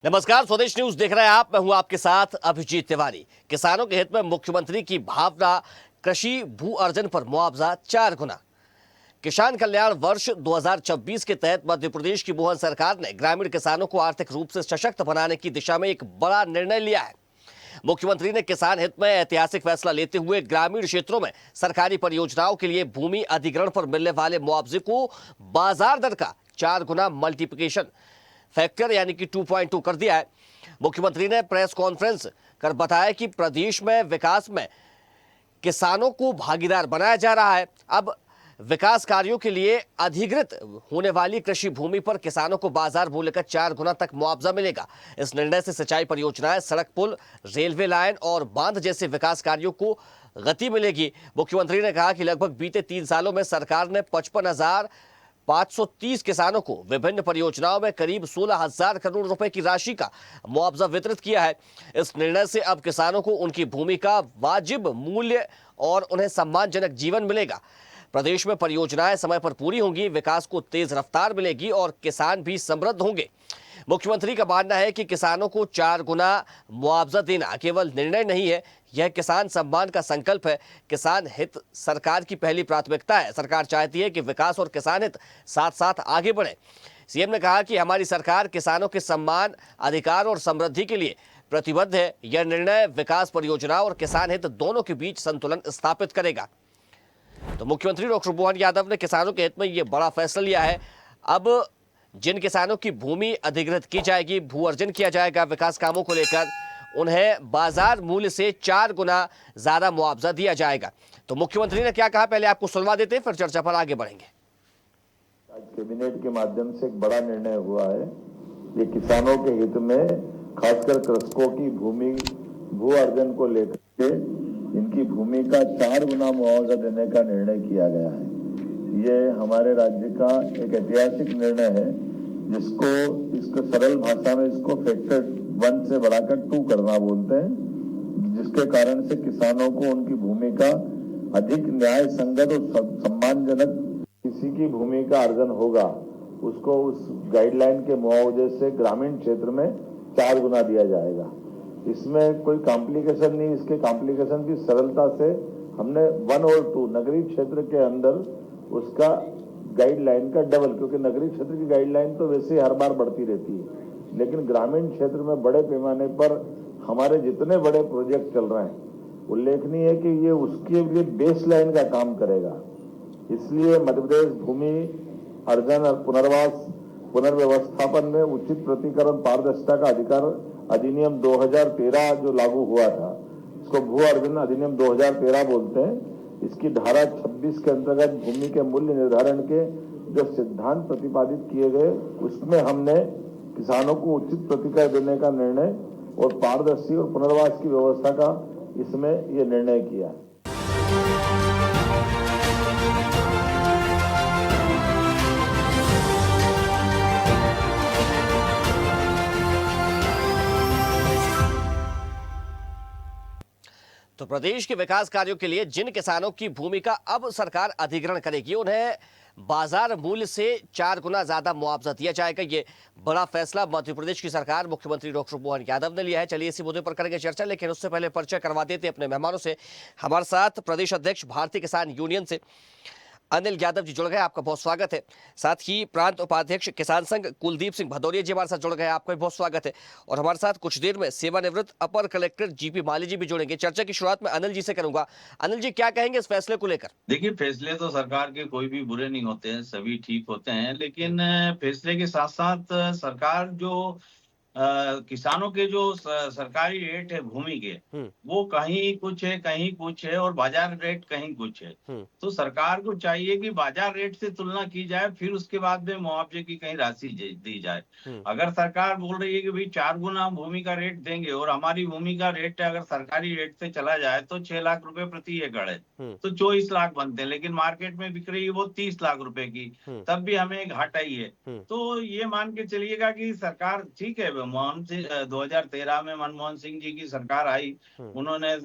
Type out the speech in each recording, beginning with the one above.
नमस्कार, स्वदेश न्यूज देख रहे हैं आप। मैं हूं आपके साथ अभिजीत तिवारी। किसानों के हित में मुख्यमंत्री की भावना, कृषि भू अर्जन पर मुआवजा 4 गुना। किसान कल्याण वर्ष 2026 के तहत मध्य प्रदेश की मोहन सरकार ने ग्रामीण किसानों को आर्थिक रूप से सशक्त बनाने की दिशा में एक बड़ा निर्णय लिया है। मुख्यमंत्री ने किसान हित में ऐतिहासिक फैसला लेते हुए ग्रामीण क्षेत्रों में सरकारी परियोजनाओं के लिए भूमि अधिग्रहण पर मिलने वाले मुआवजे को बाजार दर का 4 गुना मल्टीप्लिकेशन फैक्टर यानी कि 2.2 कर दिया है। मुख्यमंत्री ने प्रेस कॉन्फ्रेंस कर बताया कि प्रदेश में विकास में किसानों को भागीदार बनाया जा रहा है। अब विकास कार्यों के लिए अधिग्रहित होने वाली कृषि भूमि पर किसानों को बाजार मूल्य का 4 गुना तक मुआवजा मिलेगा। इस निर्णय से सिंचाई परियोजनाएं, सड़क, पुल, रेलवे लाइन और बांध जैसे विकास कार्यों को गति मिलेगी। मुख्यमंत्री ने कहा कि लगभग बीते 3 सालों में सरकार ने 55,530 किसानों को विभिन्न परियोजनाओं में करीब 16,000 करोड़ रुपए की राशि का मुआवजा वितरित किया है। इस निर्णय से अब किसानों को उनकी भूमि का वाजिब मूल्य और उन्हें सम्मानजनक जीवन मिलेगा। प्रदेश में परियोजनाएं समय पर पूरी होंगी, विकास को तेज रफ्तार मिलेगी और किसान भी समृद्ध होंगे। मुख्यमंत्री का मानना है कि किसानों को 4 गुना मुआवजा देना केवल निर्णय नहीं है, यह किसान सम्मान का संकल्प है। किसान हित सरकार की पहली प्राथमिकता है। सरकार चाहती है कि विकास और किसान हित साथ साथ आगे बढ़े। सीएम ने कहा कि हमारी सरकार किसानों के सम्मान, अधिकार और समृद्धि के लिए प्रतिबद्ध है। यह निर्णय विकास परियोजनाओं और किसान हित दोनों के बीच संतुलन स्थापित करेगा। तो मुख्यमंत्री डॉक्टर मोहन यादव ने किसानों के हित में यह बड़ा फैसला लिया है। अब जिन किसानों की भूमि अधिग्रहित की जाएगी, भू अर्जन किया जाएगा विकास कामों को लेकर, उन्हें बाजार मूल्य से 4 गुना ज्यादा मुआवजा दिया जाएगा। तो मुख्यमंत्री ने क्या कहा, पहले आपको सुनवा देते हैं, फिर चर्चा पर आगे बढ़ेंगे। आज कैबिनेट के माध्यम से एक बड़ा निर्णय हुआ है। ये किसानों के हित में, खासकर कृषकों की भूमि भू अर्जन को लेकर के इनकी भूमि का 4 गुना मुआवजा देने का निर्णय किया गया है। ये हमारे राज्य का एक ऐतिहासिक निर्णय है, इसको सरल भाषा में इसको फैक्टर 1 से बढ़ाकर 2 करना बोलते हैं, जिसके कारण से किसानों को उनकी भूमि का अधिक न्याय संगत और सम्मानजनक किसी की भूमि का अर्जन होगा, उसको उस गाइडलाइन के मुआवजे से ग्रामीण क्षेत्र में 4 गुना दिया जाएगा। इसमें कोई कॉम्प्लिकेशन नहीं, इसके कॉम्प्लिकेशन की सरलता से हमने 1 और 2 नगरीय क्षेत्र के अंदर उसका गाइडलाइन का डबल, क्योंकि नगरीय क्षेत्र की गाइडलाइन तो वैसे हर बार बढ़ती रहती है, लेकिन ग्रामीण क्षेत्र में बड़े पैमाने पर हमारे जितने बड़े प्रोजेक्ट चल रहे हैं, उल्लेखनीय है कि ये उसके लिए बेस लाइन का काम करेगा। इसलिए मध्य प्रदेश भूमि अर्जन और पुनर्व्यवस्थापन में उचित प्रतिकरण पारदर्शिता का अधिकार अधिनियम 2013 जो लागू हुआ था, इसको भू अर्जन अधिनियम 2013 बोलते हैं। इसकी धारा 26 के अंतर्गत भूमि के मूल्य निर्धारण के जो सिद्धांत प्रतिपादित किए गए, उसमें हमने किसानों को उचित प्रतिकर देने का निर्णय और पारदर्शी और पुनर्वास की व्यवस्था का इसमें यह निर्णय किया। तो प्रदेश के विकास कार्यों के लिए जिन किसानों की भूमि का अब सरकार अधिग्रहण करेगी, उन्हें बाजार मूल्य से 4 गुना ज्यादा मुआवजा दिया जाएगा। ये बड़ा फैसला मध्य प्रदेश की सरकार, मुख्यमंत्री डॉक्टर मोहन यादव ने लिया है। चलिए इसी मुद्दे पर करेंगे चर्चा, लेकिन उससे पहले परिचय करवा देते अपने मेहमानों से। हमारे साथ प्रदेश अध्यक्ष भारतीय किसान यूनियन से अनिल यादव जी जुड़ गए, आपका बहुत स्वागत है। साथ ही प्रांत उपाध्यक्ष किसान संघ कुलदीप सिंह भदौरिया जी हमारे साथ जुड़ गए, आपका भी बहुत स्वागत है। और हमारे साथ कुछ देर में सेवानिवृत्त अपर कलेक्टर जीपी माली जी भी जुड़ेंगे। चर्चा की शुरुआत में अनिल जी से करूंगा। अनिल जी, क्या कहेंगे इस फैसले को लेकर? देखिए, फैसले तो सरकार के कोई भी बुरे नहीं होते हैं, सभी ठीक होते हैं, लेकिन फैसले के साथ साथ सरकार जो किसानों के जो सरकारी रेट है भूमि के, वो कहीं कुछ है कहीं कुछ है और बाजार रेट कहीं कुछ है। तो सरकार को चाहिए कि बाजार रेट से तुलना की जाए, फिर उसके बाद में मुआवजे की कहीं राशि दी जाए। अगर सरकार बोल रही है कि भाई 4 गुना भूमि का रेट देंगे और हमारी भूमि का रेट अगर सरकारी रेट से चला जाए तो 6 लाख रुपए प्रति एकड़ है, तो 24 लाख बनते हैं, लेकिन मार्केट में बिक रही है वो 30 लाख रुपए की, तब भी हमें घाटा ही है। तो ये मान के चलिएगा कि सरकार ठीक है, 2013 में मनमोहन सिंह जी की सरकार आई, उन्होंने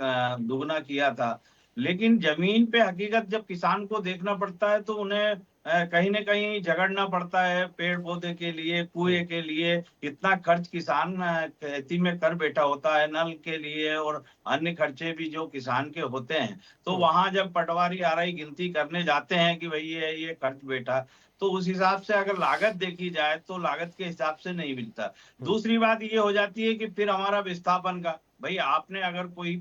दुगना किया था, लेकिन जमीन पे हकीकत जब किसान को देखना पड़ता है तो उन्हें कहीं न कहीं झगड़ना पड़ता है पेड़ पौधे के लिए, कुएं के लिए। इतना खर्च किसान खेती में कर बैठा होता है, नल के लिए और अन्य खर्चे भी जो किसान के होते हैं। तो वहां जब पटवारी आरआई गिनती करने जाते हैं कि भाई ये खर्च बैठा, तो उस हिसाब से अगर लागत देखी जाए तो लागत के हिसाब से नहीं मिलता। दूसरी बात ये हो जाती है कि फिर हमारा विस्थापन का, भाई आपने अगर कोई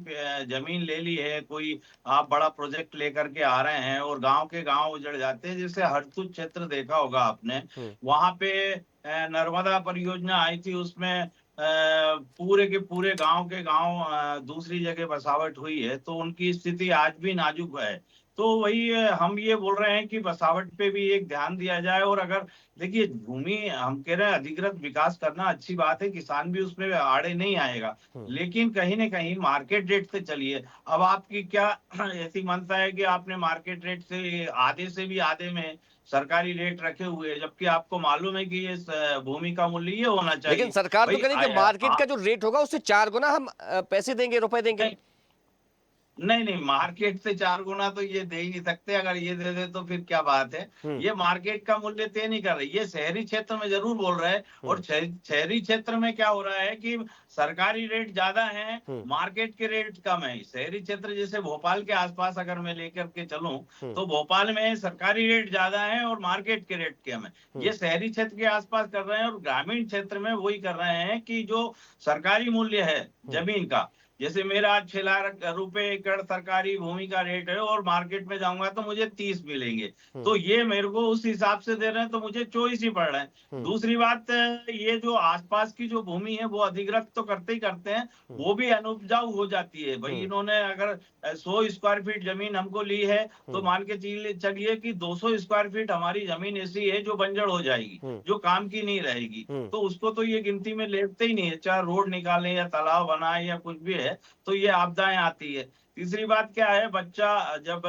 जमीन ले ली है, कोई आप बड़ा प्रोजेक्ट लेकर के आ रहे हैं और गांव के गांव उजड़ जाते हैं। जैसे हरसुद क्षेत्र देखा होगा आपने, वहां पे नर्मदा परियोजना आई थी, उसमें पूरे के पूरे गांव के गांव दूसरी जगह बसावट हुई है, तो उनकी स्थिति आज भी नाजुक है। तो वही हम ये बोल रहे हैं कि बसावट पे भी एक ध्यान दिया जाए। और अगर देखिए भूमि हम कह रहे हैं अधिकृत विकास करना अच्छी बात है, किसान भी उसमें आड़े नहीं आएगा, लेकिन कहीं ना कहीं मार्केट रेट से चलिए। अब आपकी क्या ऐसी मनता है कि आपने मार्केट रेट से आधे से भी आधे में सरकारी रेट रखे हुए हैं, जबकि आपको मालूम है कि ये भूमि का मूल्य ये होना चाहिए। लेकिन सरकार तो भाई कह रही है कि मार्केट का जो रेट होगा उससे 4 गुना हम पैसे देंगे, रुपए देंगे। नहीं, मार्केट से 4 गुना तो ये दे ही नहीं सकते। अगर ये दे दे तो फिर क्या बात है। ये मार्केट का मूल्य तय नहीं कर रही, ये शहरी क्षेत्र में जरूर बोल रहे हैं। और शहरी क्षेत्र में क्या हो रहा है कि सरकारी रेट ज्यादा है, मार्केट के रेट कम है। शहरी क्षेत्र जैसे भोपाल के आसपास अगर मैं लेकर के चलूं, तो भोपाल में सरकारी रेट ज्यादा है और मार्केट के रेट कम है। ये शहरी क्षेत्र के आसपास कर रहे हैं। और ग्रामीण क्षेत्र में वही कर रहे हैं कि जो सरकारी मूल्य है जमीन का, जैसे मेरा 6 लाख रुपए एकड़ सरकारी भूमि का रेट है और मार्केट में जाऊंगा तो मुझे 30 मिलेंगे। तो ये मेरे को उस हिसाब से दे रहे हैं, तो मुझे 24 ही पड़ रहे हैं। दूसरी बात, ये जो आसपास की जो भूमि है वो अधिग्रहित तो करते ही करते हैं, वो भी अनुपजाऊ हो जाती है। भाई इन्होंने अगर 100 स्क्वायर फीट जमीन हमको ली है, तो मान के चलिए कि 200 स्क्वायर फीट हमारी जमीन ऐसी है जो बंजर हो जाएगी, जो काम की नहीं रहेगी। तो उसको तो ये गिनती में लेते ही नहीं है, चाहे रोड निकालें या तालाब बनाए या कुछ भी है, तो ये आपदाएं आती है। तीसरी बात क्या है, बच्चा जब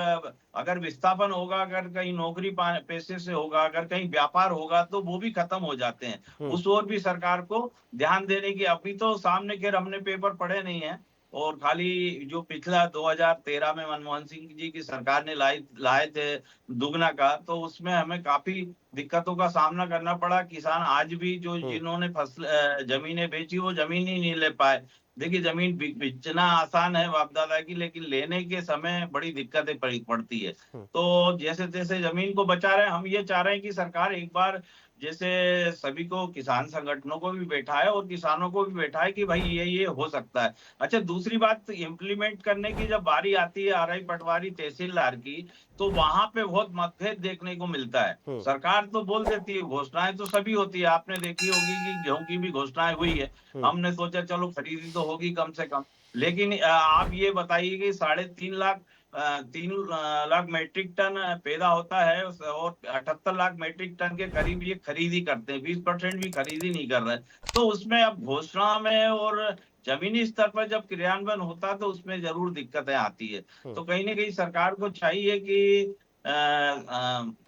अगर विस्थापन होगा, अगर कहीं नौकरी पैसे से होगा, अगर कहीं व्यापार होगा, तो वो भी खत्म हो जाते हैं। उस ओर भी सरकार को ध्यान देने की, अभी तो सामने के हमने पेपर पढ़े नहीं है, और खाली जो पिछला 2013 में मनमोहन सिंह जी की सरकार ने लाए थे दुगना का, तो उसमें हमें काफी दिक्कतों का सामना करना पड़ा। किसान आज भी जो जिन्होंने फसल जमीनें बेची, वो जमीन ही नहीं ले पाए। देखिए जमीन बेचना आसान है बाप दादा की, लेकिन लेने के समय बड़ी दिक्कतें पड़ती है। तो जैसे तैसे जमीन को बचा रहे हैं। हम ये चाह रहे हैं कि सरकार एक बार जैसे सभी को, किसान संगठनों को भी बैठाए और किसानों को भी बैठाए कि भाई ये हो सकता है। अच्छा, दूसरी बात, इम्प्लीमेंट करने की जब बारी आती है आरआई पटवारी तहसीलदार की, तो वहां पे बहुत मतभेद देखने को मिलता है। सरकार तो बोल देती है, घोषणाएं तो सभी होती है, आपने देखी होगी कि गेहूं की भी घोषणाएं हुई है। हमने सोचा चलो खरीदी तो होगी कम से कम, लेकिन आप ये बताइए कि 3.5 लाख मेट्रिक टन पैदा होता है और 78 लाख मेट्रिक टन के करीब ये खरीदी करते हैं, 20% भी खरीदी नहीं कर रहे। तो उसमें अब घोषणा में और जमीनी स्तर पर जब क्रियान्वयन होता है तो उसमें जरूर दिक्कतें आती है। तो कहीं ना कहीं सरकार को चाहिए कि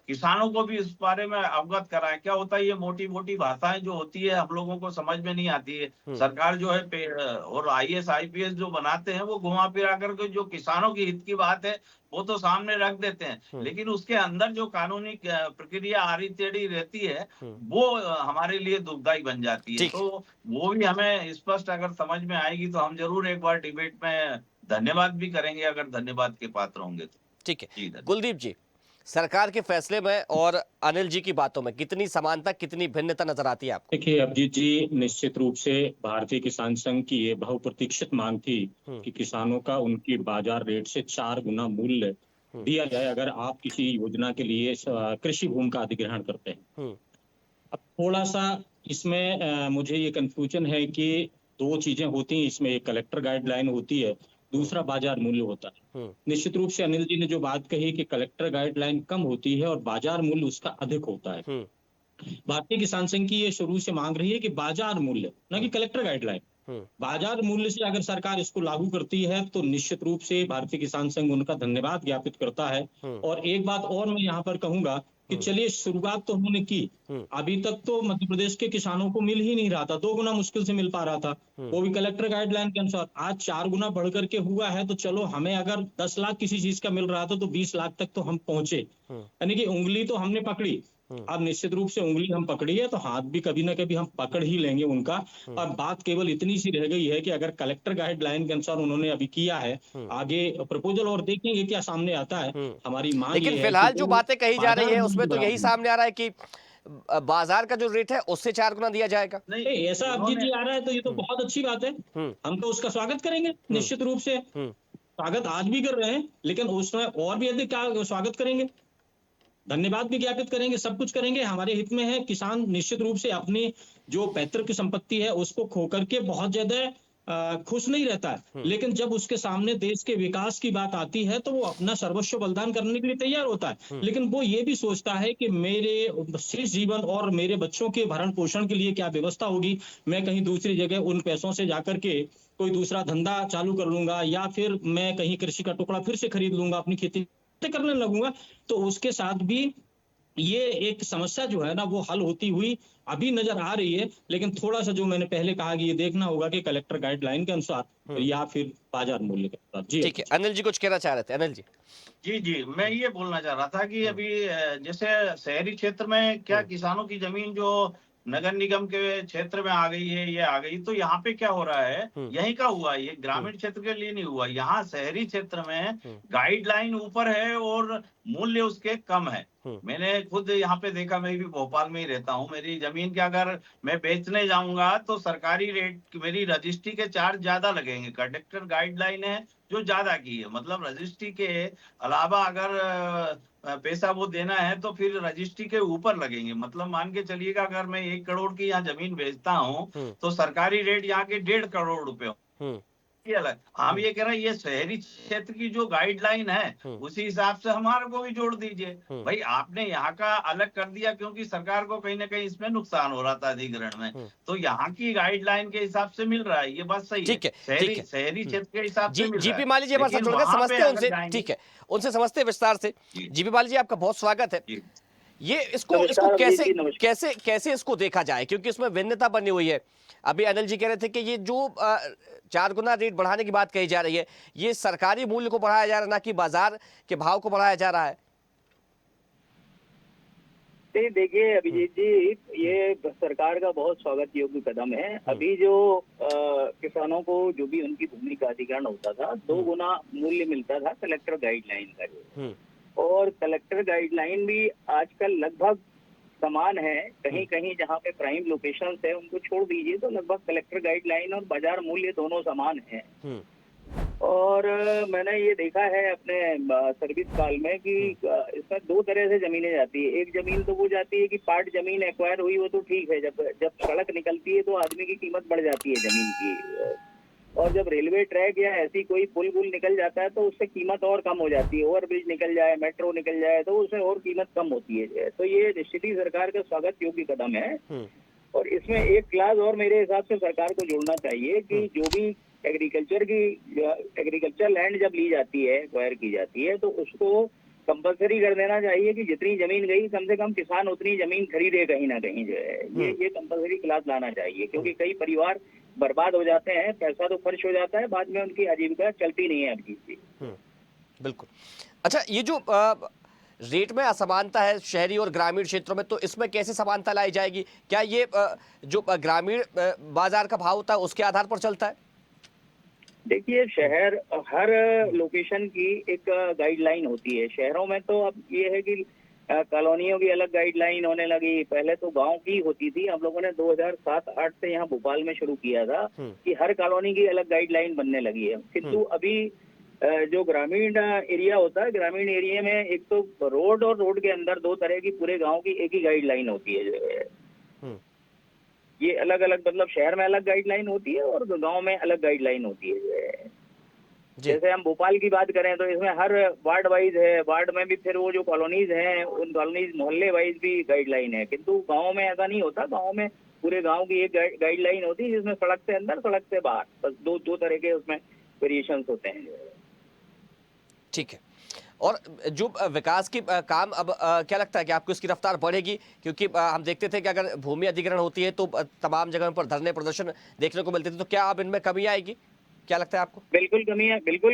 किसानों को भी इस बारे में अवगत कराएं। क्या होता है, ये मोटी मोटी भाषाएं जो होती है हम लोगों को समझ में नहीं आती है। सरकार जो है और आईएएस आईपीएस जो बनाते हैं, वो घुमा फिरा करके जो किसानों की हित की बात है वो तो सामने रख देते हैं, लेकिन उसके अंदर जो कानूनी प्रक्रिया आड़ी टेढ़ी रहती है, वो हमारे लिए दुखदायी बन जाती है। तो वो भी हमें स्पष्ट अगर समझ में आएगी तो हम जरूर एक बार डिबेट में धन्यवाद भी करेंगे, अगर धन्यवाद के पात्र होंगे तो। ठीक है कुलदीप जी, सरकार के फैसले में और अनिल जी की बातों में कितनी समानता, कितनी भिन्नता नजर आती है आपको? देखिए अभिजीत जी, निश्चित रूप से भारतीय किसान संघ की ये बहुप्रतीक्षित मांग थी कि किसानों का उनकी बाजार रेट से 4 गुना मूल्य दिया जाए अगर आप किसी योजना के लिए कृषि भूमि का अधिग्रहण करते हैं। अब थोड़ा सा इसमें मुझे ये कंफ्यूजन है कि 2 चीजें होती हैं इसमें, एक कलेक्टर गाइडलाइन होती है, दूसरा बाजार मूल्य होता है। निश्चित रूप से अनिल जी ने जो बात कही कि कलेक्टर गाइडलाइन कम होती है और बाजार मूल्य उसका अधिक होता है। भारतीय किसान संघ की ये शुरू से मांग रही है कि बाजार मूल्य, न कि कलेक्टर गाइडलाइन। बाजार मूल्य से अगर सरकार इसको लागू करती है तो निश्चित रूप से भारतीय किसान संघ उनका धन्यवाद ज्ञापित करता है। और एक बात और मैं यहाँ पर कहूंगा कि चलिए शुरुआत तो उन्होंने की। अभी तक तो मध्य प्रदेश के किसानों को मिल ही नहीं रहा था, 2 गुना मुश्किल से मिल पा रहा था, वो भी कलेक्टर गाइडलाइन के अनुसार। आज 4 गुना बढ़ करके हुआ है, तो चलो हमें अगर 10 लाख किसी चीज का मिल रहा था तो 20 लाख तक तो हम पहुंचे, यानी कि उंगली तो हमने पकड़ी। अब निश्चित रूप से उंगली हम पकड़ी है तो हाथ भी कभी ना कभी हम पकड़ ही लेंगे उनका। और बात केवल इतनी सी रह गई है कि अगर कलेक्टर गाइडलाइन के अनुसार उन्होंने अभी किया है, आगे प्रपोजल और देखेंगे क्या सामने आता है। हमारी मांग लेकिन ये है फिलहाल कि जो वो बातें कही जा रही बाजार है मूल्य उसमें तो यही बराबर। सामने आ रहा है कि बाजार का जो रेट है उससे 4 गुना दिया जाएगा। नहीं, नहीं, ऐसा अभिजीत उन्होंने जी आ रहा है तो ये तो बहुत अच्छी बात है, हम तो उसका स्वागत करेंगे निश्चित रूप से। स्वागत आज भी कर रहे हैं, लेकिन उस समय और भी अधिक क्या स्वागत करेंगे, धन्यवाद भी ज्ञापित करेंगे, सब कुछ करेंगे। हमारे हित में है, किसान निश्चित रूप से अपनी जो पैतृक संपत्ति है उसको खो करके बहुत ज्यादा खुश नहीं रहता है, लेकिन जब उसके सामने देश के विकास की बात आती है तो वो अपना सर्वस्व बलिदान करने के लिए तैयार होता है। लेकिन वो ये भी सोचता है कि मेरे शेष जीवन और मेरे बच्चों के भरण पोषण के लिए क्या व्यवस्था होगी, मैं कहीं दूसरी जगह उन पैसों से जाकर के कोई दूसरा धंधा चालू कर लूंगा, या फिर मैं कहीं कृषि का टुकड़ा फिर से खरीद लूंगा, अपनी खेती करने लगूंगा। तो उसके साथ भी ये एक समस्या जो है ना वो हल होती हुई अभी नजर आ रही है, लेकिन थोड़ा सा जो मैंने पहले कहा कि ये देखना होगा कि कलेक्टर गाइडलाइन के अनुसार या फिर बाजार मूल्य के अनुसार। जी ठीक है, अनिल जी कुछ कहना चाह रहे थे। अनिल जी। जी जी, मैं ये बोलना चाह रहा था कि अभी जैसे शहरी क्षेत्र में क्या किसानों की जमीन जो नगर निगम के क्षेत्र में आ गई है, ये आ गई, तो यहाँ पे क्या हो रहा है, यहीं का हुआ है, ये ग्रामीण क्षेत्र के लिए नहीं हुआ। यहाँ शहरी क्षेत्र में गाइडलाइन ऊपर है और मूल्य उसके कम है। मैंने खुद यहाँ पे देखा, मैं भी भोपाल में ही रहता हूँ, मेरी जमीन के अगर मैं बेचने जाऊंगा तो सरकारी रेट, मेरी रजिस्ट्री के चार्ज ज्यादा लगेंगे। कलेक्टर गाइडलाइन है जो ज्यादा की है, मतलब रजिस्ट्री के अलावा अगर पैसा वो देना है तो फिर रजिस्ट्री के ऊपर लगेंगे। मतलब मान के चलिएगा, अगर मैं 1 करोड़ की यहाँ जमीन बेचता हूँ तो सरकारी रेट यहाँ के 1.5 करोड़ रुपए ये अलग। हम ये कह रहे हैं, ये शहरी क्षेत्र की जो गाइडलाइन है उसी हिसाब से हमारे को भी जोड़ दीजिए। भाई आपने यहाँ का अलग कर दिया क्योंकि सरकार को कहीं ना कहीं इसमें नुकसान हो रहा था अधिग्रहण में, तो यहाँ की गाइडलाइन के हिसाब से मिल रहा है, ये बात सही है। ठीक है, शहरी ठीक है। शहरी क्षेत्र के हिसाब से मिल रहा जीपी है, माली जी हमारे साथ लेकिन जुड़ गए, वहां पे समझते हैं अगर उनसे। जाएंगे। ठीक है, उनसे समझते हैं विस्तार से। जीपी माली जी आपका बहुत स्वागत है। जी। ये इसको नमस्कार कैसे इसको देखा जाए, क्योंकि इसमें भिन्नता बनी हुई है। अभी अनिल जी कह रहे थे कि ये जो 4 गुना रेट बढ़ाने की बात कही जा रही है, ये सरकारी मूल्य को बढ़ाया जा रहा है, ना कि बाजार के भाव को बढ़ाया जा रहा है। देखिए अभिजीत जी, ये सरकार का बहुत स्वागत योग्य कदम है। अभी जो किसानों को जो भी उनकी भूमि का अधिग्रहण होता था, 2 गुना मूल्य मिलता था कलेक्टर गाइडलाइन का, और कलेक्टर गाइडलाइन भी आजकल लगभग समान है। कहीं कहीं जहाँ पे प्राइम लोकेशंस है उनको छोड़ दीजिए तो लगभग कलेक्टर गाइडलाइन और बाजार मूल्य दोनों समान है। और मैंने ये देखा है अपने सर्विस काल में कि इसमें 2 तरह से जमीनें जाती है। एक जमीन तो वो जाती है कि पार्ट जमीन एक्वायर हुई, वो तो ठीक है, जब सड़क निकलती है तो आदमी की कीमत बढ़ जाती है जमीन की, और जब रेलवे ट्रैक या ऐसी कोई पुल निकल जाता है तो उससे कीमत और कम हो जाती है। ओवरब्रिज निकल जाए, मेट्रो निकल जाए तो उसमें और कीमत कम होती है। तो ये निश्चित ही सरकार का स्वागत योग्य कदम है। और इसमें एक क्लास और मेरे हिसाब से सरकार को जोड़ना चाहिए कि जो भी एग्रीकल्चर लैंड जब ली जाती है, एक्वायर की जाती है, तो उसको कंपलसरी कर देना चाहिए कि जितनी जमीन गई कम से कम किसान उतनी जमीन खरीदे कहीं ना कहीं जो है। ये कंपलसरी क्लास लाना चाहिए, क्योंकि कई परिवार बर्बाद हो जाते हैं, पैसा तो खर्च हो जाता है, बाद में उनकी आजीविका चलती नहीं है अब चीज। बिल्कुल। अच्छा, ये जो रेट में असमानता है शहरी और ग्रामीण क्षेत्रों में, तो इसमें कैसे समानता लाई जाएगी? क्या ये जो ग्रामीण बाजार का भाव होता है उसके आधार पर चलता है? देखिए, शहर हर लोकेशन की एक गाइडलाइन होती है। शहरों में तो अब ये है कि कॉलोनियों की अलग गाइडलाइन होने लगी। पहले तो गांव की होती थी, हम लोगों ने 2007-8 से यहाँ भोपाल में शुरू किया था कि हर कॉलोनी की अलग गाइडलाइन बनने लगी है। किंतु अभी जो ग्रामीण एरिया होता है, ग्रामीण एरिया में एक तो रोड और रोड के अंदर 2 तरह की पूरे गांव की एक ही गाइडलाइन होती है जो है। ये अलग अलग, मतलब शहर में अलग गाइडलाइन होती है और गांव में अलग गाइडलाइन होती है जो है। जैसे हम भोपाल की बात करें तो इसमें हर वार्ड वाइज है, वार्ड में भी फिर वो जो कॉलोनीज हैं उन कॉलोनीज मोहल्ले वाइज भी गाइडलाइन है। किंतु गाँव में ऐसा नहीं होता। गाँव में पूरे गाँव की एक गाइडलाइन होती है, जिसमें सड़क से अंदर सड़क से बाहर, बस दो तरह के उसमें वेरिएशंस होते हैं। ठीक है, और जो विकास की काम अब क्या लगता है कि आपको इसकी रफ्तार बढ़ेगी, क्योंकि हम देखते थे कि अगर भूमि अधिग्रहण होती है तो तमाम जगहों पर धरने प्रदर्शन देखने को मिलते थे, तो क्या अब इनमें कमी आएगी, क्या लगता है आपको? बिल्कुल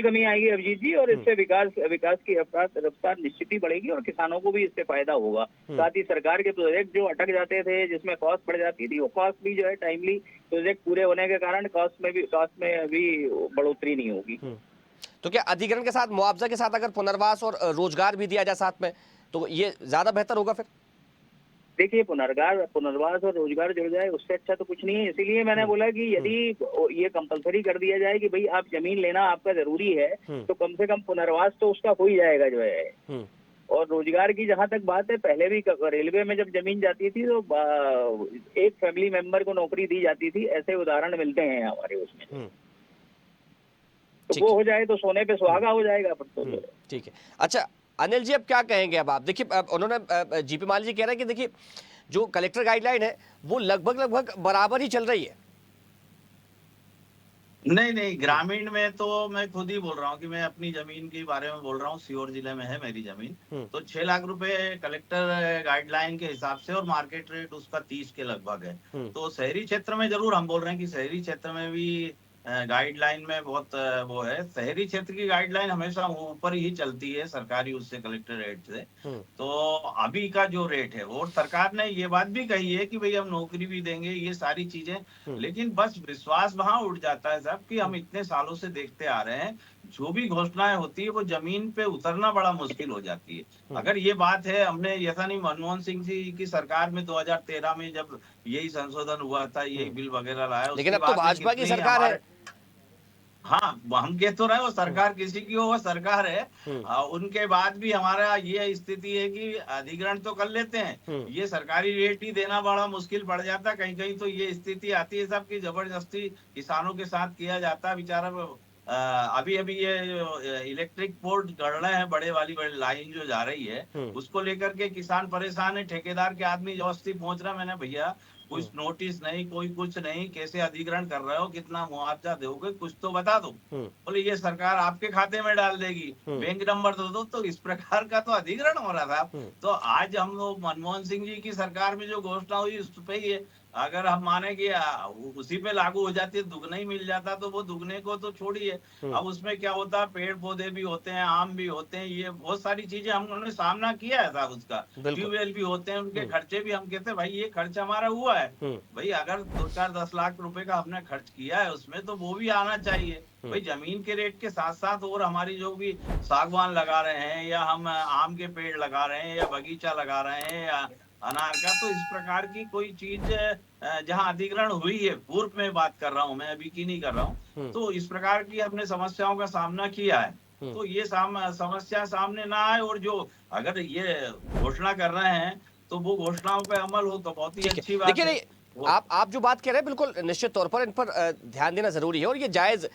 कमी आएगी अभिजीत जी, और इससे विकास की रफ्तार निश्चित ही बढ़ेगी और किसानों को भी इससे फायदा होगा। साथ ही सरकार के प्रोजेक्ट जो अटक जाते थे, जिसमें कॉस्ट बढ़ जाती थी, वो कॉस्ट भी जो है टाइमली प्रोजेक्ट पूरे होने के कारण कॉस्ट में भी बढ़ोतरी नहीं होगी। तो क्या अधिग्रहण के साथ, मुआवजा के साथ अगर पुनर्वास और रोजगार भी दिया जाए साथ में, तो ये ज्यादा बेहतर होगा फिर? देखिए, पुनर्वास और रोजगार जुड़ जाए उससे अच्छा तो कुछ नहीं है। इसीलिए मैंने बोला कि यदि ये कंपलसरी कर दिया जाए कि भाई आप जमीन लेना आपका जरूरी है, तो कम से कम पुनर्वास तो उसका हो ही जाएगा जो है। और रोजगार की जहां तक बात है, पहले भी रेलवे में जब जमीन जाती थी तो एक फैमिली मेंबर को नौकरी दी जाती थी, ऐसे उदाहरण मिलते हैं हमारे उसमें। तो वो हो जाए तो सोने पे सुहागा हो जाएगा फिर तो। ठीक है। अच्छा अनिल जी, अब क्या कहेंगे? अब आप देखिए, उन्होंने जीपी माली जी कह रहे हैं कि देखिए जो कलेक्टर गाइडलाइन है वो लगभग बराबर ही चल रही है। नहीं, ग्रामीण में तो मैं खुद ही बोल रहा हूँ कि मैं अपनी जमीन के बारे में बोल रहा हूँ। सीहोर जिले में है मेरी जमीन, तो 6 लाख रुपए कलेक्टर गाइडलाइन के हिसाब से और मार्केट रेट उसका 30 के लगभग है। तो शहरी क्षेत्र में जरूर हम बोल रहे हैं कि शहरी क्षेत्र में भी गाइडलाइन में बहुत वो है। शहरी क्षेत्र की गाइडलाइन हमेशा ऊपर ही चलती है सरकारी उससे, कलेक्टर रेट से। तो अभी का जो रेट है, और सरकार ने ये बात भी कही है कि भाई हम नौकरी भी देंगे, ये सारी चीजें, लेकिन बस विश्वास वहां उठ जाता है साहब कि हम इतने सालों से देखते आ रहे हैं, जो भी घोषणाएं होती है वो जमीन पे उतरना बड़ा मुश्किल हो जाती है। अगर ये बात है, हमने ऐसा नहीं, मनमोहन सिंह जी की सरकार में 2013 में जब यही संशोधन हुआ था, यही बिल वगैरह लाया, लेकिन अब तो भाजपा की सरकार है। हाँ, हम कह तो रहे हो सरकार किसी की हो, वो सरकार है। उनके बाद भी हमारा ये स्थिति है कि अधिग्रहण तो कर लेते हैं, ये सरकारी रेट ही देना बड़ा मुश्किल पड़ जाता है। कहीं कहीं तो ये स्थिति आती है सब की जबरदस्ती किसानों के साथ किया जाता है। बेचारा अभी ये इलेक्ट्रिक पोर्ट गढ़ रहे हैं, बड़ी लाइन जो जा रही है, उसको लेकर के किसान परेशान है। ठेकेदार के आदमी जबरदस्ती पहुंच रहा है, मैंने भैया कुछ नोटिस नहीं, कोई कुछ नहीं, कैसे अधिग्रहण कर रहे हो, कितना मुआवजा दोगे, कुछ तो बता दो। बोले ये सरकार आपके खाते में डाल देगी, बैंक नंबर दो। तो इस प्रकार का तो अधिग्रहण हो रहा था। तो आज हम लोग मनमोहन सिंह जी की सरकार में जो घोषणा हुई उस पे ही है। अगर हम माने कि उसी पे लागू हो जाती है, दुगना ही मिल जाता, तो वो दुगने को तो छोड़िए। अब उसमें क्या होता है, पेड़ पौधे भी होते हैं, आम भी होते हैं, ये बहुत सारी चीजें हमने सामना किया है साहब। उसका ट्यूबवेल भी होते हैं, उनके खर्चे भी हम कहते हैं भाई ये खर्च हमारा हुआ है भाई। अगर 2-4-10 लाख रुपए का हमने खर्च किया है उसमें, तो वो भी आना चाहिए भाई। जमीन के रेट के साथ साथ और हमारी जो भी सागवान लगा रहे हैं, या हम आम के पेड़ लगा रहे हैं, या बगीचा लगा रहे हैं, या अनार का, तो इस प्रकार की कोई चीज जहां अधिग्रहण हुई है, पूर्व में बात कर रहा हूं मैं, अभी की नहीं कर रहा हूं, तो इस प्रकार की हमने समस्याओं का सामना किया है। तो ये समस्या सामने ना आए, और जो अगर ये घोषणा कर रहे हैं तो वो घोषणाओं पे अमल हो तो बहुत ही अच्छी बात है। आप जो बात कह रहे हैं बिल्कुल निश्चित तौर पर इन पर ध्यान देना जरूरी है, और ये जायज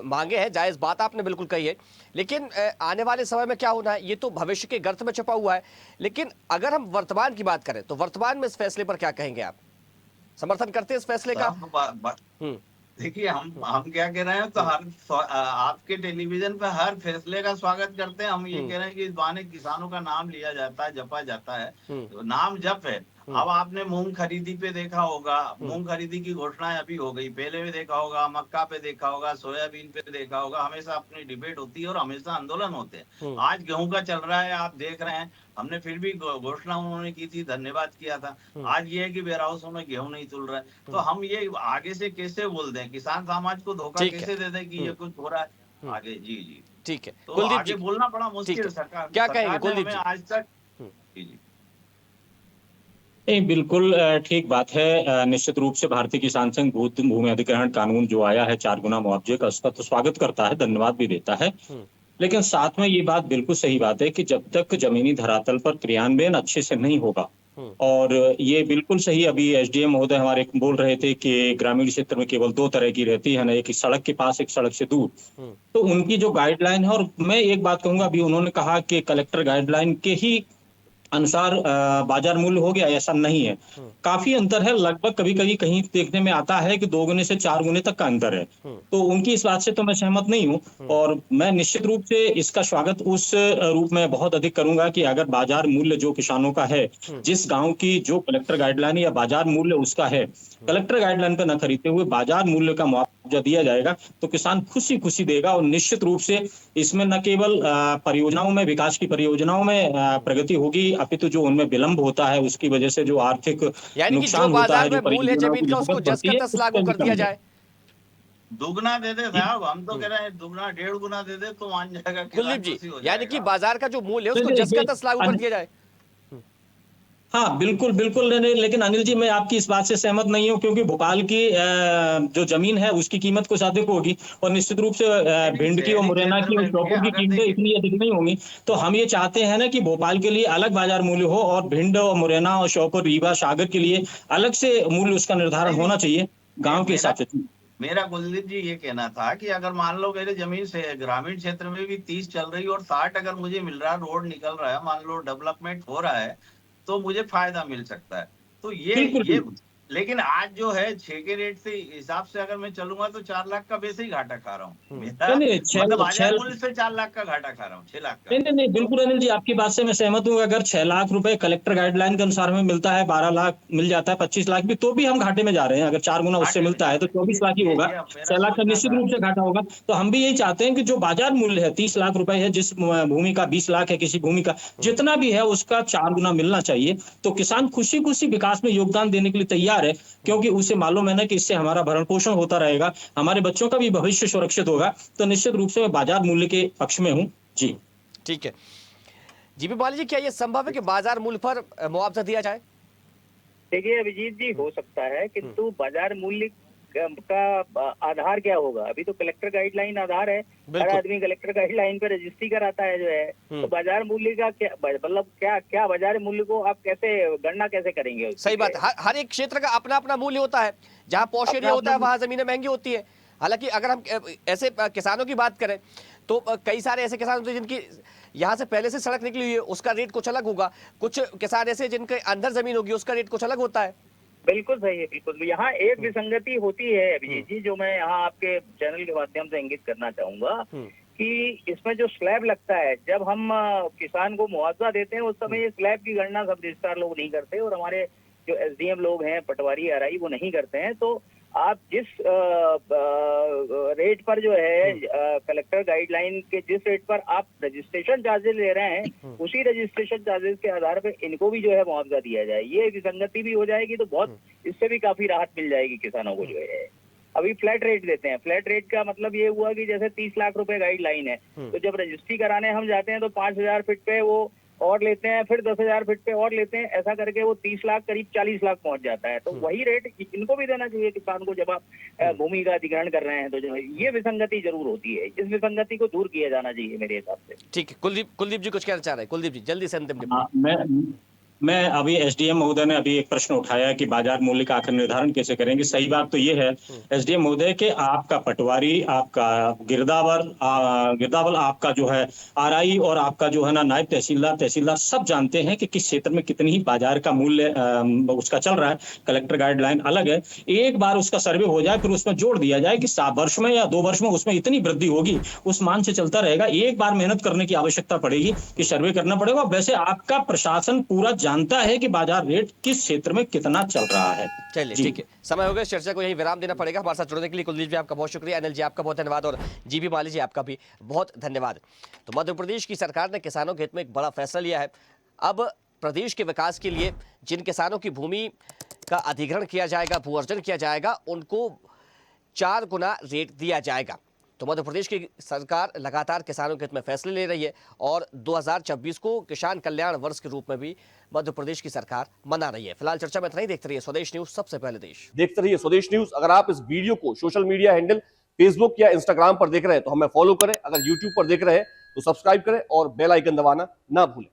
मांगे हैं, जायज बात आपने बिल्कुल कही है। लेकिन आने वाले समय में क्या होना है ये तो भविष्य के गर्त में छुपा हुआ है। लेकिन अगर हम वर्तमान की बात करें तो वर्तमान में इस फैसले पर क्या कहेंगे आप? समर्थन करते हैं इस फैसले का? देखिए, हम क्या कह रहे हैं, तो आपके टेलीविजन पे हर फैसले का स्वागत करते हैं। हम ये कह रहे हैं कि इस बहाने किसानों का नाम लिया जाता है, जपा जाता है, तो नाम जप है। अब आपने मूंग खरीदी पे देखा होगा, मूंग खरीदी की घोषणाएं अभी हो गई, पहले भी देखा होगा, मक्का पे देखा होगा, सोयाबीन पे देखा होगा, हमेशा अपनी डिबेट होती है और हमेशा आंदोलन होते हैं। आज गेहूं का चल रहा है, आप देख रहे हैं, हमने फिर भी घोषणा उन्होंने की थी, धन्यवाद किया था। आज ये है कि वेयर हाउसों में गेहूं नहीं तुल रहा है, तो हम ये आगे से कैसे बोल दें, किसान समाज को धोखा कैसे दे दें कि ये कुछ हो रहा है आगे। जी ठीक है, तो आगे बोलना बड़ा मुश्किल है। सरकार क्या कहेंगे कुलदीप जी? आज तक जी नहीं, बिल्कुल ठीक बात है। निश्चित रूप से भारतीय किसान संघ भूमि अधिग्रहण कानून जो आया है 4 गुना मुआवजे का, उसका तो स्वागत करता है, धन्यवाद भी देता है। लेकिन साथ में ये बात बिल्कुल सही बात है कि जब तक जमीनी धरातल पर क्रियान्वयन अच्छे से नहीं होगा, और ये बिल्कुल सही, अभी एसडीएम महोदय हमारे बोल रहे थे कि ग्रामीण क्षेत्र में केवल 2 तरह की रहती है ना, एक सड़क के पास, एक सड़क से दूर। तो उनकी जो गाइडलाइन है, और मैं एक बात कहूंगा, अभी उन्होंने कहा कि कलेक्टर गाइडलाइन के ही अनुसार बाजार मूल्य हो गया, ऐसा नहीं है। काफी अंतर है, लगभग कभी कभी कहीं देखने में आता है कि 2 गुने से 4 गुने तक का अंतर है। तो उनकी इस बात से तो मैं सहमत नहीं हूँ, और मैं निश्चित रूप से इसका स्वागत उस रूप में बहुत अधिक करूंगा कि अगर बाजार मूल्य जो किसानों का है, जिस गांव की जो कलेक्टर गाइडलाइन या बाजार मूल्य उसका है, कलेक्टर गाइडलाइन पे न खरीदते हुए बाजार मूल्य का मुआवजा दिया जाएगा तो किसान खुशी खुशी देगा। और निश्चित रूप से इसमें न केवल परियोजनाओं में, विकास की परियोजनाओं में प्रगति होगी, अपितु जो उनमें विलंब होता है उसकी वजह से जो आर्थिक यानी कि जो नुकसान होता है, बाजार जो में मूल्य है परियोजनाओं जमीन की का उसको लागत जस बढ़ती का है, तस उस लागू पर कर भी दिया कम है। जाए। दुगना दे दे साहब, हम तो कह रहे हैं दुगना 1.5 गुना दे दे तो मान जाएगा, कुलदीप किसान जी, खुशी हो यानी कि जाएगा। बाजार का जो मूल्य है उसको नहीं, जस का तस लागू कर नहीं, दिया जाए। हाँ बिल्कुल बिल्कुल नहीं, लेकिन अनिल जी मैं आपकी इस बात से सहमत नहीं हूँ, क्योंकि भोपाल की जो जमीन है उसकी कीमत कुछ अधिक होगी, और निश्चित रूप से लेकिन भिंड की और शहरी मुरैना क्षेत्र की और में भी श्योपुर की अगर कीमतें देखिए, इतनी अधिक नहीं होंगी। तो हम ये चाहते हैं ना कि भोपाल के लिए अलग बाजार मूल्य हो, और भिंड और मुरैना और श्योपुर, रीवा, सागर के लिए अलग से मूल्य उसका निर्धारण नहीं होना नहीं, चाहिए गाँव के मेरा हिसाब से। मेरा कुलदीप जी ये कहना था कि अगर मान लो मेरे जमीन से ग्रामीण क्षेत्र में भी 30 चल रही और 60 अगर मुझे मिल रहा है, रोड निकल रहा है, मान लो डेवलपमेंट हो रहा है, तो मुझे फायदा मिल सकता है। तो बिल्कुल ये बिल्कुल। लेकिन आज जो है 6 के रेट से हिसाब से अगर मैं चलूंगा तो 4 लाख का वैसे ही घाटा खा रहा हूँ मेरा, नहीं नहीं, मतलब छह बाजार छह मूल्य से 4 लाख का घाटा खा रहा हूँ, 6 लाख का। नहीं नहीं नहीं, तो बिल्कुल अनिल जी आपकी बात से मैं सहमत हूँ। अगर 6 लाख रुपए कलेक्टर गाइडलाइन के अनुसार हमें मिलता है, 12 लाख मिल जाता है, 25 लाख भी, तो भी हम घाटे में जा रहे हैं। अगर 4 गुना उससे घाटे में मिलता जा है तो रहे हैं, 24 लाख ही होगा। ये मेरा 6 लाख का सोचना निश्चित था। रूप से घाटा होगा। तो हम भी यही चाहते हैं कि जो बाजार मूल्य है 30 लाख रुपए है, जिस भूमि का 20 लाख है किसी भूमि का, जितना भी है उसका 4 गुना मिलना चाहिए। तो किसान खुशी खुशी विकास में योगदान देने के लिए तैयार है, क्योंकि उसे मालूम है ना कि इससे हमारा भरण पोषण होता रहेगा, हमारे बच्चों का भी भविष्य सुरक्षित होगा। तो निश्चित रूप से मैं बाजार मूल्य के पक्ष में हूँ जी। ठीक है जीपी माली जी, क्या ये संभव है कि बाजार मूल्य पर मुआवजा दिया जाए? देखिए अभिजीत जी, हो सकता है, किंतु बाजार मूल्य का आधार क्या होगा? अभी तो कलेक्टर गाइडलाइन आधार है, हर बिल्कुल। आदमी कलेक्टर गाइडलाइन पे रजिस्ट्री कराता है जो है। तो बाजार मूल्य का क्या मतलब, क्या बाजार मूल्य को आप कैसे गणना कैसे करेंगे उसकी? सही बात है, हर एक क्षेत्र का अपना अपना मूल्य होता है। जहां पॉश अपना एरिया होता है अपना वहां जमीनें महंगी होती है। हालांकि अगर हम ऐसे किसानों की बात करें तो कई सारे ऐसे किसान होते हैं जिनकी यहाँ से पहले से सड़क निकली हुई है, उसका रेट कुछ अलग होगा। कुछ किसान ऐसे जिनके अंदर जमीन होगी, उसका रेट कुछ अलग होता है। बिल्कुल सही है, बिल्कुल। यहाँ एक विसंगति होती है अभिजीत जी, जो मैं यहाँ आपके चैनल के माध्यम से इंगित करना चाहूंगा कि इसमें जो स्लैब लगता है, जब हम किसान को मुआवजा देते हैं उस समय ये स्लैब की गणना सब रजिस्ट्रार लोग नहीं करते, और हमारे जो एसडीएम लोग हैं, पटवारी, आरआई, वो नहीं करते हैं। तो आप जिस रेट पर जो है कलेक्टर गाइडलाइन के जिस रेट पर आप रजिस्ट्रेशन चार्जेस ले रहे हैं, उसी रजिस्ट्रेशन चार्जेस के आधार पर इनको भी जो है मुआवजा दिया जाए। ये विसंगति भी हो जाएगी तो बहुत, इससे भी काफी राहत मिल जाएगी किसानों को जो है। अभी फ्लैट रेट देते हैं। फ्लैट रेट का मतलब ये हुआ कि जैसे 30 लाख रुपए गाइडलाइन है, तो जब रजिस्ट्री कराने हम जाते हैं तो 5,000 फीट पे वो और लेते हैं, फिर 10,000 फीट पे और लेते हैं, ऐसा करके वो 30 लाख करीब 40 लाख पहुंच जाता है। तो वही रेट इनको भी देना चाहिए किसान को, जब आप भूमि का अधिग्रहण कर रहे हैं। तो जो है ये विसंगति जरूर होती है, इस विसंगति को दूर किया जाना चाहिए मेरे हिसाब से। ठीक है, कुलदीप जी कुछ कहना चाह रहे हैं? कुलदीप जी जल्दी से अंतिम टिप्पणी। मैं अभी एसडीएम महोदय ने अभी एक प्रश्न उठाया कि बाजार मूल्य का आखिर निर्धारण कैसे करेंगे। सही बात तो ये है एसडीएम महोदय कि आपका पटवारी, आपका गिरदावल, आपका जो है आरआई, और आपका जो है ना नायब तहसीलदार सब जानते हैं कि किस क्षेत्र में कितनी ही बाजार का मूल्य उसका चल रहा है। कलेक्टर गाइडलाइन अलग है। एक बार उसका सर्वे हो जाए, फिर उसमें जोड़ दिया जाए कि 7 वर्ष में या 2 वर्ष में उसमें इतनी वृद्धि होगी, उस मान से चलता रहेगा। एक बार मेहनत करने की आवश्यकता पड़ेगी कि सर्वे करना पड़ेगा। वैसे आपका प्रशासन पूरा जानता है कि बाजार रेट किस क्षेत्र में कितना चल रहा है। चलिए ठीक है, समय हो गया, चर्चा को यही विराम देना पड़ेगा। हमारे साथ जुड़ने के लिए कुलदीप जी आपका बहुत शुक्रिया, अनिल जी आपका बहुत धन्यवाद, और जीपी माली जी आपका भी बहुत धन्यवाद। तो मध्य प्रदेश की सरकार ने किसानों के हित में एक बड़ा फैसला लिया है। अब प्रदेश के विकास के लिए जिन किसानों की भूमि का अधिग्रहण किया जाएगा, भू अर्जन किया जाएगा, उनको 4 गुना रेट दिया जाएगा। तो मध्य प्रदेश की सरकार लगातार किसानों के हित में फैसले ले रही है, और 2026 को किसान कल्याण वर्ष के रूप में भी मध्य प्रदेश की सरकार मना रही है। फिलहाल चर्चा में इतना ही। देखते रहिए स्वदेश न्यूज, सबसे पहले देश। देखते रहिए स्वदेश न्यूज। अगर आप इस वीडियो को सोशल मीडिया हैंडल फेसबुक या इंस्टाग्राम पर देख रहे हैं तो हमें फॉलो करें। अगर यूट्यूब पर देख रहे हैं तो सब्सक्राइब करें और बेल आइकन दबाना ना भूलें।